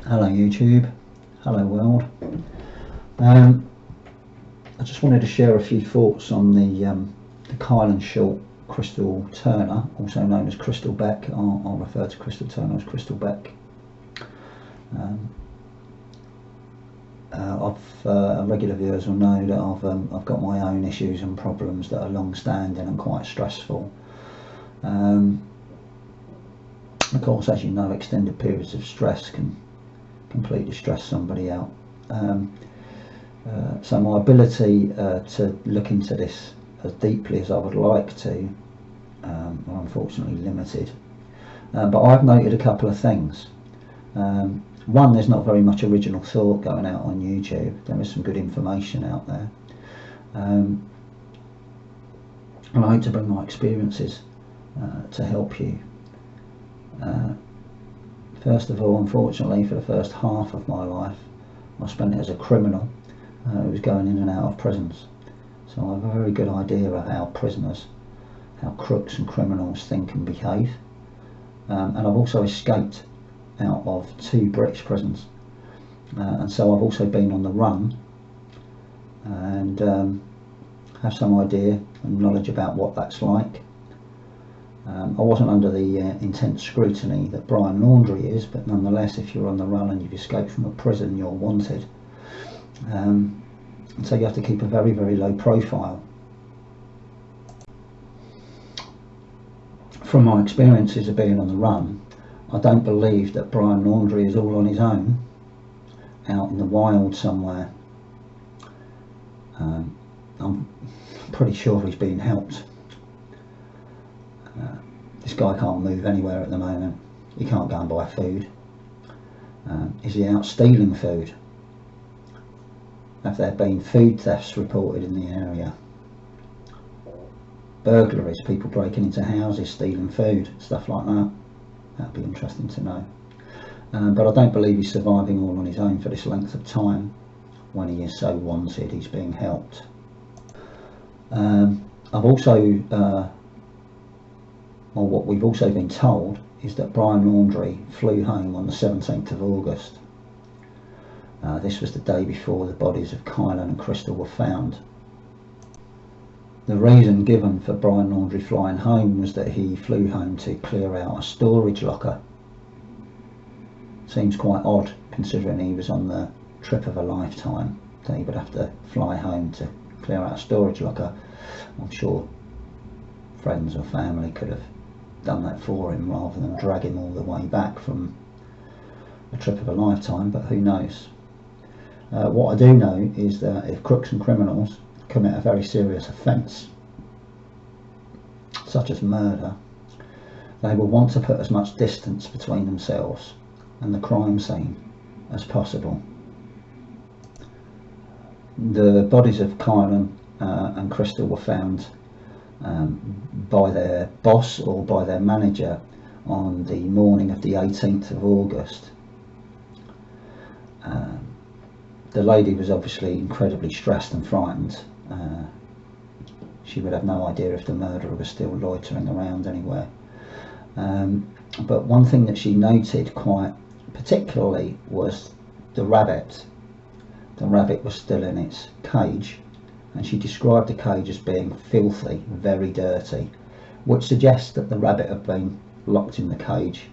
Hello YouTube, hello world. I just wanted to share a few thoughts on the Kylen Schulte Crystal Turner, also known as Crystal Beck. I'll refer to Crystal Turner as Crystal Beck. Regular viewers will know that I've got my own issues and problems that are long-standing and quite stressful. Of course, as you know, extended periods of stress can completely stress somebody out. So my ability to look into this as deeply as I would like to are unfortunately limited. But I've noted a couple of things. One, there's not very much original thought going out on YouTube. There is some good information out there. And I hope to bring my experiences to help you. First of all, unfortunately, for the first half of my life, I spent it as a criminal who was going in and out of prisons. So I have a very good idea of how prisoners, how crooks and criminals think and behave. And I've also escaped out of 2 British prisons. And so I've also been on the run and have some idea and knowledge about what that's like. I wasn't under the intense scrutiny that Brian Laundrie is, but nonetheless, if you're on the run and you've escaped from a prison, you're wanted. And so you have to keep a very, very low profile. From my experiences of being on the run, I don't believe that Brian Laundrie is all on his own, out in the wild somewhere. I'm pretty sure he's being helped. This guy can't move anywhere at the moment. He can't go and buy food. Is he out stealing food? Have there been food thefts reported in the area? Burglaries, people breaking into houses, stealing food, stuff like that. That'd be interesting to know. But I don't believe he's surviving all on his own for this length of time. When he is so wanted, he's being helped. What we've also been told is that Brian Laundrie flew home on the 17th of August. This was the day before the bodies of Kylen and Crystal were found. The reason given for Brian Laundrie flying home was that he flew home to clear out a storage locker. Seems quite odd considering he was on the trip of a lifetime, that he would have to fly home to clear out a storage locker. I'm sure friends or family could have done that for him rather than drag him all the way back from a trip of a lifetime, but who knows. What I do know is that if crooks and criminals commit a very serious offence, such as murder, they will want to put as much distance between themselves and the crime scene as possible. The bodies of Kylen and Crystal were found by their boss or by their manager on the morning of the 18th of August. The lady was obviously incredibly stressed and frightened. She would have no idea if the murderer was still loitering around anywhere. But one thing that she noted quite particularly was the rabbit. The rabbit was still in its cage, and she described the cage as being filthy, very dirty, which suggests that the rabbit had been locked in the cage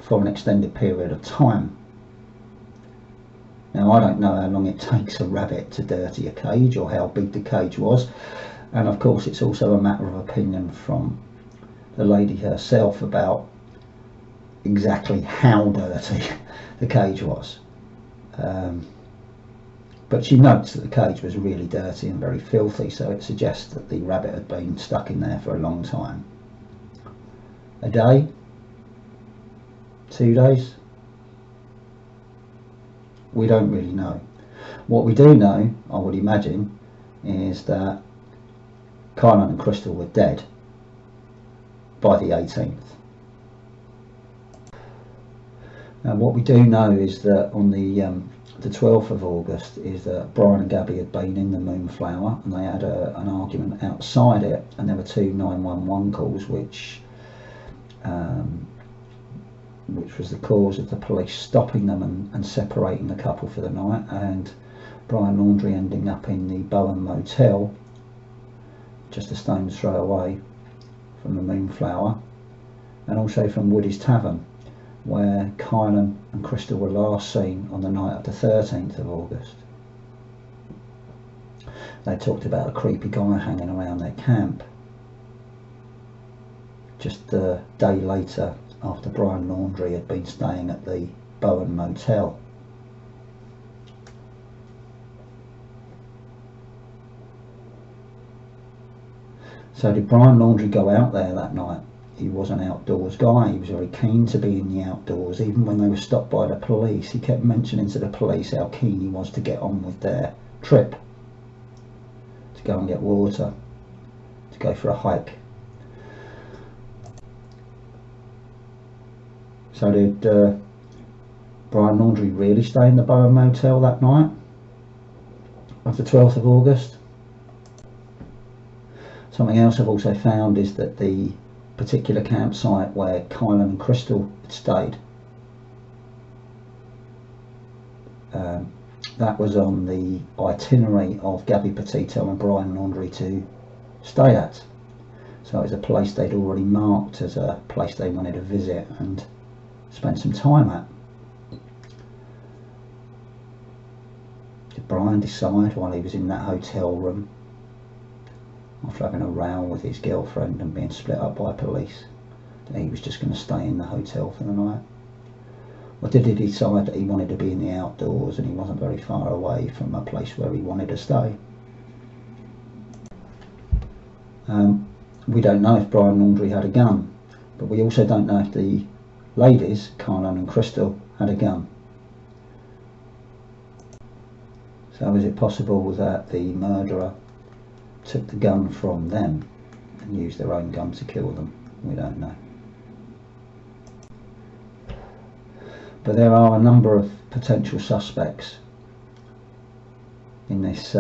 for an extended period of time. Now, I don't know how long it takes a rabbit to dirty a cage or how big the cage was, and of course it's also a matter of opinion from the lady herself about exactly how dirty the cage was. But she notes that the cage was really dirty and very filthy, so it suggests that the rabbit had been stuck in there for a long time. A day? 2 days? We don't really know. What we do know, I would imagine, is that Kylen and Crystal were dead by the 18th. And what we do know is that on the 12th of August is that Brian and Gabby had been in the Moonflower and they had an argument outside it, and there were 2 911 calls which which was the cause of the police stopping them and separating the couple for the night, and Brian Laundrie ending up in the Bowen Motel, just a stone's throw away from the Moonflower, and also from Woody's Tavern, where Kylen and Crystal were last seen on the night of the 13th of August. They talked about a creepy guy hanging around their camp. Just a day later, after Brian Laundrie had been staying at the Bowen Motel. So did Brian Laundrie go out there that night? He was an outdoors guy. He was very keen to be in the outdoors. Even when they were stopped by the police, he kept mentioning to the police how keen he was to get on with their trip, to go and get water, to go for a hike. So did Brian Laundrie really stay in the Bowen Motel that night of the 12th of August? Something else I've also found is that the particular campsite where Kylen and Crystal had stayed, that was on the itinerary of Gabby Petito and Brian Laundrie to stay at. So it was a place they'd already marked as a place they wanted to visit and spend some time at. Did Brian decide while he was in that hotel room, after having a row with his girlfriend and being split up by police, that he was just going to stay in the hotel for the night? Or did he decide that he wanted to be in the outdoors and he wasn't very far away from a place where he wanted to stay? We don't know if Brian Laundrie had a gun, but we also don't know if the ladies, Kylen and Crystal, had a gun. So is it possible that the murderer took the gun from them and used their own gun to kill them? We don't know. But there are a number of potential suspects in this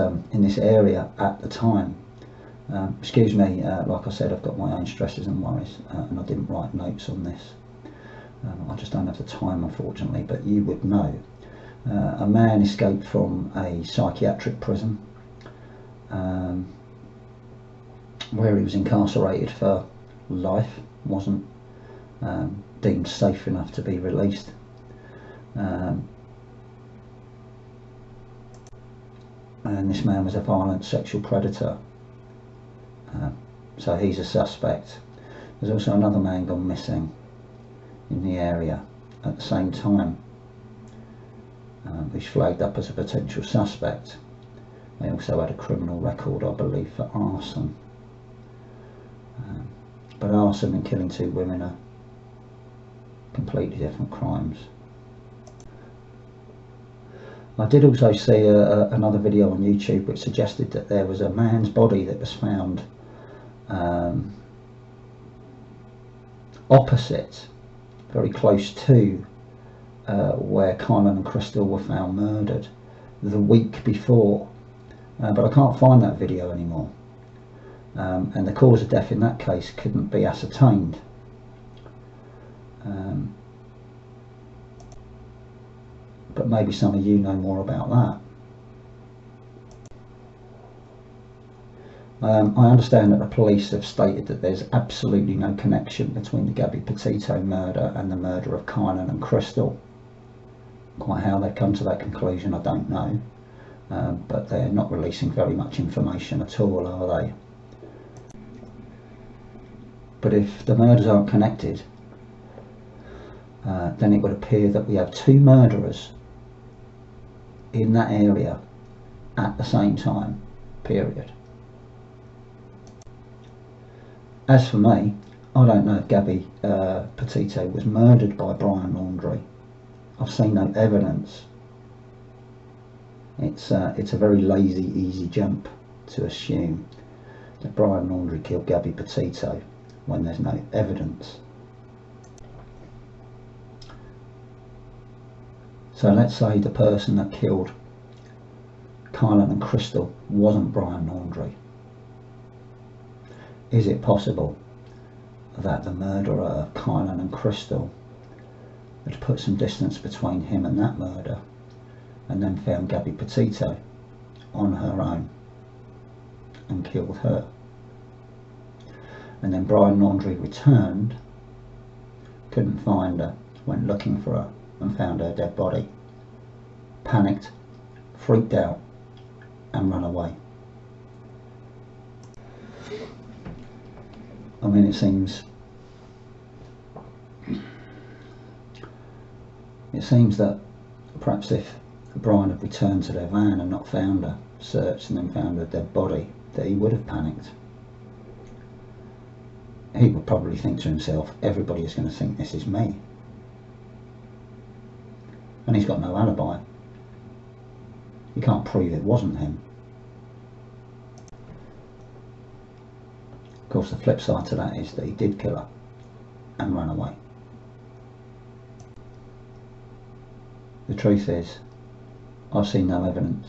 area at the time. Excuse me, like I said, I've got my own stresses and worries, and I didn't write notes on this. I just don't have the time, unfortunately, but you would know. A man escaped from a psychiatric prison where he was incarcerated for life, wasn't deemed safe enough to be released. And this man was a violent sexual predator, so he's a suspect. There's also another man gone missing in the area at the same time, who's flagged up as a potential suspect. They also had a criminal record, I believe, for arson. But arson and killing two women are completely different crimes. I did also see another video on YouTube which suggested that there was a man's body that was found opposite, very close to where Kylen and Crystal were found murdered the week before, but I can't find that video anymore, and the cause of death in that case couldn't be ascertained. But maybe some of you know more about that. I understand that the police have stated that there's absolutely no connection between the Gabby Petito murder and the murder of Kylen and Crystal. Quite how they've come to that conclusion, I don't know, but they're not releasing very much information at all, are they? But if the murders aren't connected, then it would appear that we have two murderers in that area at the same time, period. As for me, I don't know if Gabby Petito was murdered by Brian Laundrie. I've seen no evidence. It's a very lazy, easy jump to assume that Brian Laundrie killed Gabby Petito when there's no evidence. So let's say the person that killed Kylen and Crystal wasn't Brian Laundrie. Is it possible that the murderer of Kylen and Crystal had put some distance between him and that murder, and then found Gabby Petito on her own and killed her. And then Brian Laundrie returned, couldn't find her, went looking for her and found her dead body, panicked, freaked out and ran away. I mean, it seems that perhaps if Brian had returned to their van and not found her, searched and then found her dead body, that he would have panicked. He would probably think to himself, everybody is going to think this is me. And he's got no alibi. You can't prove it wasn't him. Of course, the flip side to that is that he did kill her and ran away. The truth is, I've seen no evidence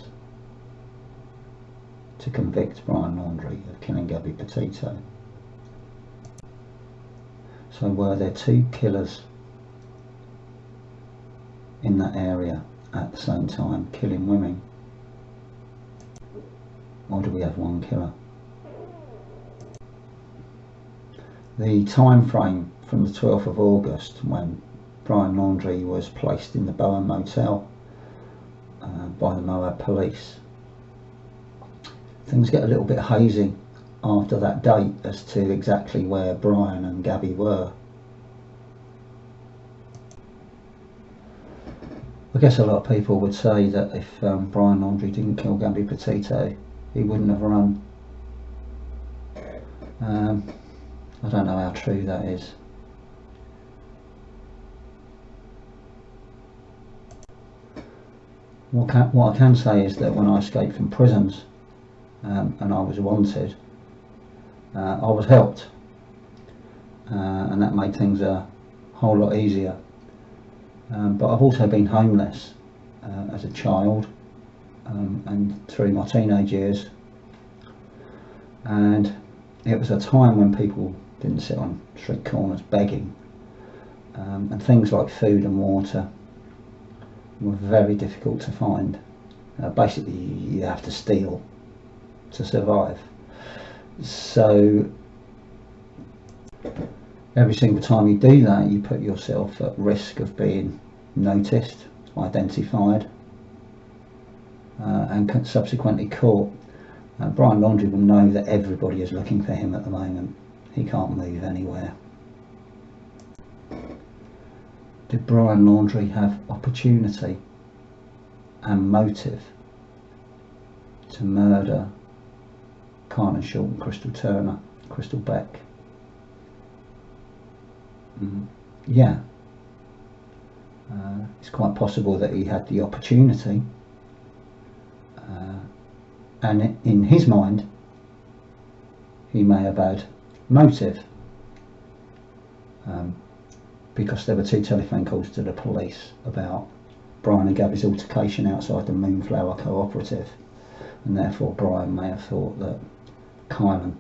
to convict Brian Laundrie of killing Gabby Petito. So were there two killers in that area at the same time killing women? Or do we have one killer? The time frame from the 12th of August, when Brian Laundrie was placed in the Bowen Motel by the Moab police, things get a little bit hazy after that date as to exactly where Brian and Gabby were. I guess a lot of people would say that if Brian Laundrie didn't kill Gabby Petito, he wouldn't have run. I don't know how true that is. What I can say is that when I escaped from prisons and I was wanted, I was helped, and that made things a whole lot easier. But I've also been homeless as a child and through my teenage years, and it was a time when people didn't sit on street corners begging, and things like food and water were very difficult to find. Basically, you have to steal to survive. So every single time you do that, you put yourself at risk of being noticed, identified, and subsequently caught. Brian Laundrie will know that everybody is looking for him at the moment. He can't move anywhere. Did Brian Laundrie have opportunity and motive to murder Kylen Schulte, Crystal Turner, Crystal Beck? Yeah. It's quite possible that he had the opportunity, and in his mind he may have had motive, because there were two telephone calls to the police about Brian and Gabby's altercation outside the Moonflower Cooperative, and therefore Brian may have thought that Kylen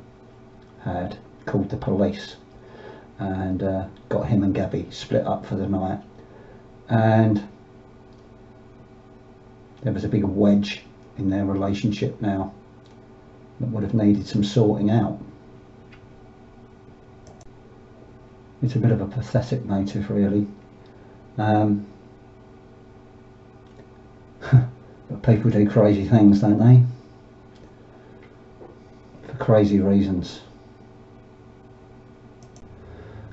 had called the police and got him and Gabby split up for the night, and there was a big wedge in their relationship now that would have needed some sorting out. It's a bit of a pathetic motive, really. But people do crazy things, don't they? For crazy reasons.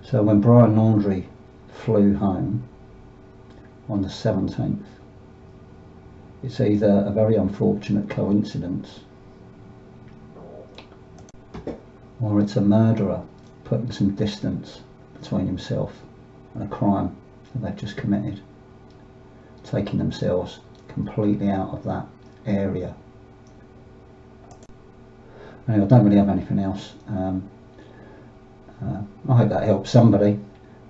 So when Brian Laundrie flew home on the 17th, it's either a very unfortunate coincidence or it's a murderer putting some distance between himself and a crime that they've just committed, taking themselves completely out of that area. Anyway, I don't really have anything else. I hope that helps somebody,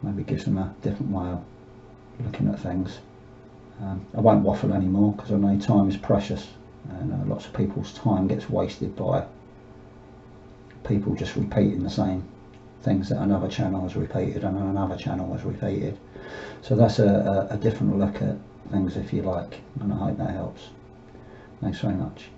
maybe gives them a different way of looking at things. I won't waffle anymore because I know time is precious, and lots of people's time gets wasted by people just repeating the same things that another channel has repeated and another channel has repeated. So that's a different look at things, if you like, and I hope that helps. Thanks very much.